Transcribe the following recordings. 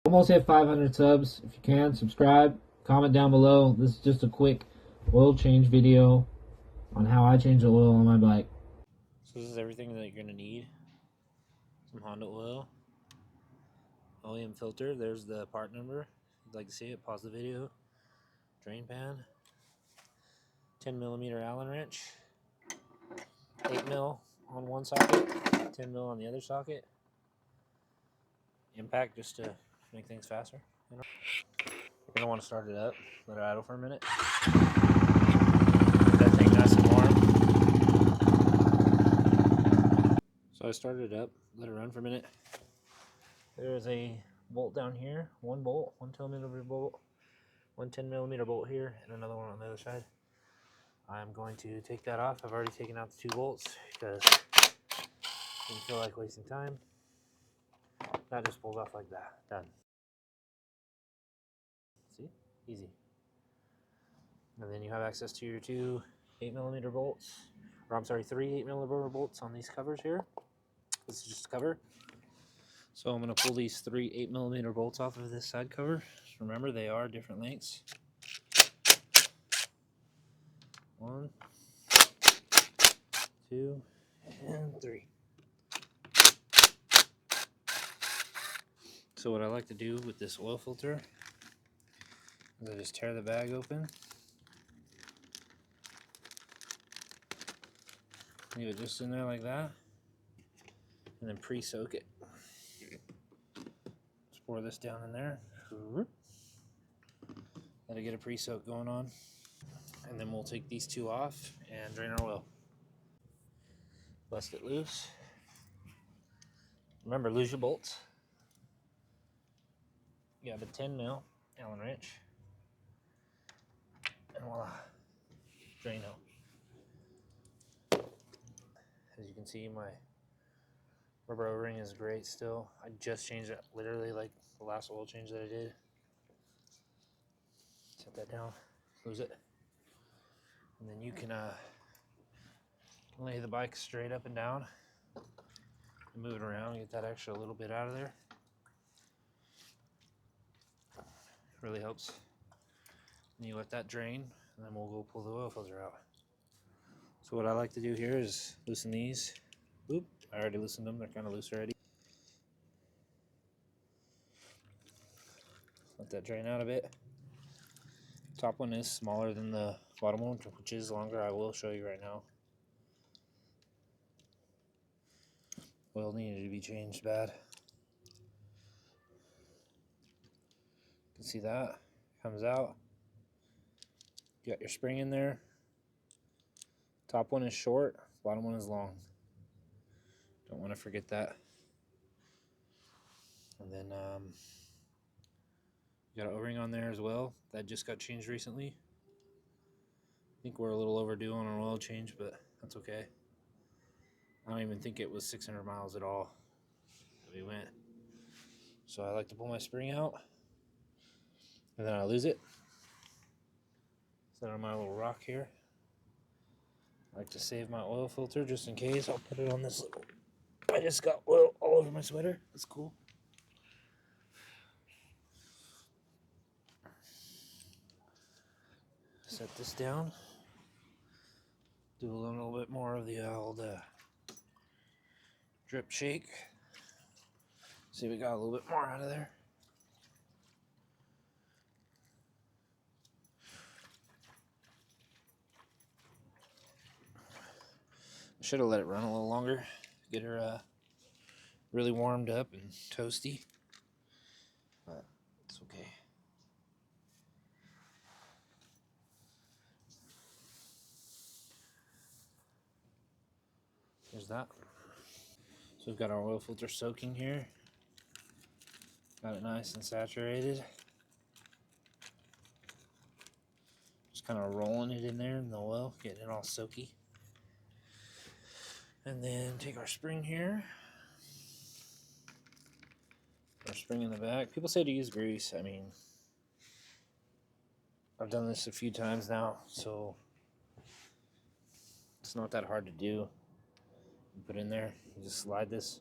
Almost hit 500 subs. If you can, subscribe, comment down below. This is just a quick oil change video on how I change the oil on my bike. So this is everything that you're going to need. Some Honda oil, OEM filter, there's the part number. If you'd like to see it, pause the video. Drain pan, 10mm Allen wrench, 8mm on one socket, 10mm on the other socket. Impact just to make things faster. You're going to want to start it up, let it idle for a minute. Get that thing nice and warm. So I started it up, let it run for a minute. There's a bolt down here, one bolt, 1 10mm bolt, one 10mm bolt here, and another one on the other side. I'm going to take that off. I've already taken out the 2 bolts because I didn't feel like wasting time. That just pulls off like that. Done. See? Easy. And then you have access to your 2 8mm bolts, or I'm sorry, 3 8mm bolts on these covers here. This is just a cover. So I'm going to pull these 3 8mm bolts off of this side cover. Remember, they are different lengths. 1, 2, and 3. So what I like to do with this oil filter is I just tear the bag open, leave it just in there like that, and then pre-soak it. Just pour this down in there, let it get a pre-soak going on, and then we'll take these 2 off and drain our oil. Bust it loose. Remember, lose your bolts. You have a 10mm Allen wrench, and voila, drain out. As you can see, my rubber O-ring is great still. I just changed it literally like the last oil change that I did. Set that down, lose it, and then you can lay the bike straight up and down and move it around, get that extra little bit out of there. Really helps. And you let that drain, and then we'll go pull the oil filter out. So what I like to do here is loosen these. Oop, I already loosened them, they're kind of loose already. Let that drain out a bit. Top one is smaller than the bottom one, which is longer. I will show you right now. Oil needed to be changed bad. You can see that comes out. You got your spring in there. Top one is short, bottom one is long. Don't want to forget that. And then you got an O-ring on there as well. That just got changed recently. I think we're a little overdue on an oil change, but that's okay. I don't even think it was 600 miles at all that we went. So I like to pull my spring out, and then I lose it. Set on my little rock here. I like to save my oil filter just in case. I'll put it on this little... I just got oil all over my sweater. That's cool. Set this down. Do a little bit more of the old drip shake. See, we got a little bit more out of there. I should have let it run a little longer. Get her really warmed up and toasty. But it's okay. There's that. So we've got our oil filter soaking here. Got it nice and saturated. Just kind of rolling it in there in the oil, getting it all soaky. And then take our spring here. Our spring in the back. People say to use grease. I mean, I've done this a few times now, so it's not that hard to do. You put in there, you just slide this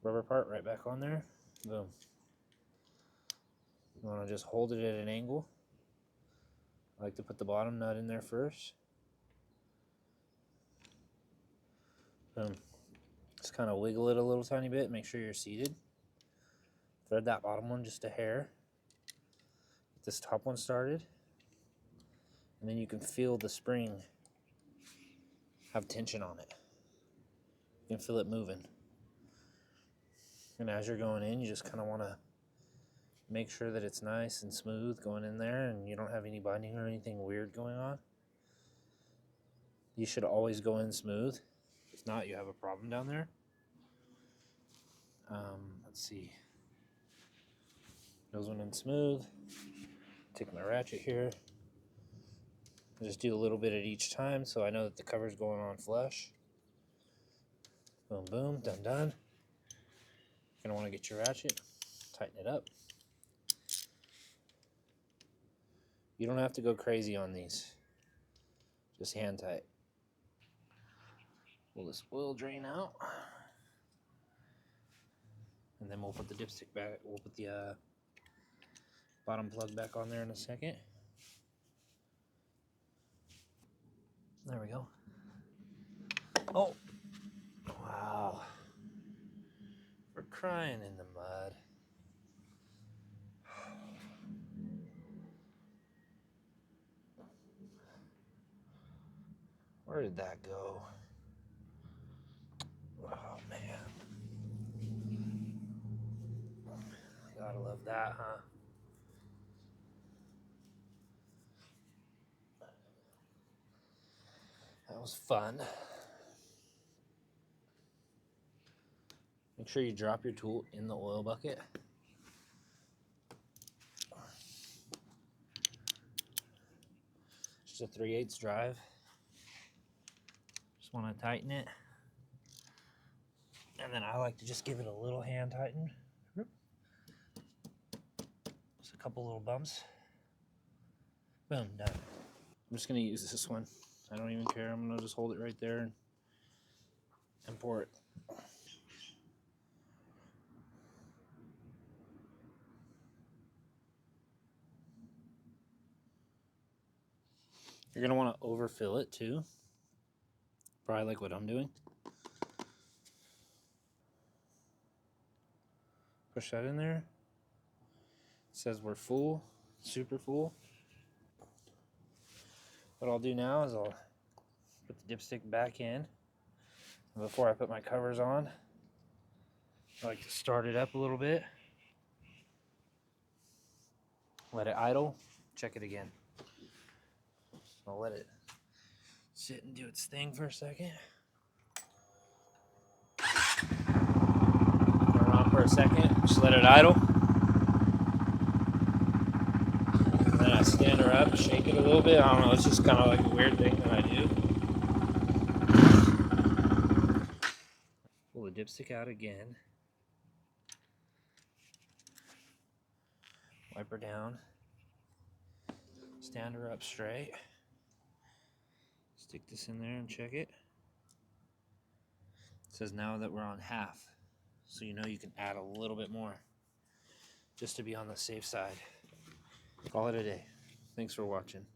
rubber part right back on there. Boom. You want to just hold it at an angle. I like to put the bottom nut in there first. Boom. Just kind of wiggle it a little tiny bit. Make sure you're seated. Thread that bottom one just a hair. Get this top one started. And then you can feel the spring have tension on it. You can feel it moving. And as you're going in, you just kind of want to make sure that it's nice and smooth going in there and you don't have any binding or anything weird going on. You should always go in smooth. If not, you have a problem down there. Let's see. Goes in smooth. Take my ratchet here. Just do a little bit at each time so I know that the cover's going on flush. Boom, boom, done, done. You're gonna want to get your ratchet, tighten it up. You don't have to go crazy on these. Just hand tight. Pull this oil drain out. And then we'll put the dipstick back. We'll put the bottom plug back on there in a second. There we go. Oh, wow. We're crying in the mud. Where did that go? Oh, man. Gotta love that, huh? That was fun. Make sure you drop your tool in the oil bucket. Just a 3/8 drive. Just want to tighten it. And then I like to just give it a little hand tighten. Just a couple little bumps. Boom, done. I'm just going to use this one. I don't even care. I'm going to just hold it right there and pour it. You're going to want to overfill it too. Probably like what I'm doing. Push that in there. It says we're full, super full. What I'll do now is I'll put the dipstick back in. And before I put my covers on, I like to start it up a little bit. Let it idle. Check it again. I'll let it sit and do its thing for a second. Turn it on for a second. Just let it idle. And then I stand her up, shake it a little bit. I don't know. It's just kind of like a weird thing that I do. Pull the dipstick out again. Wipe her down. Stand her up straight. Stick this in there and check it. It says now that we're on half. So you know you can add a little bit more just to be on the safe side. Call it a day. Thanks for watching.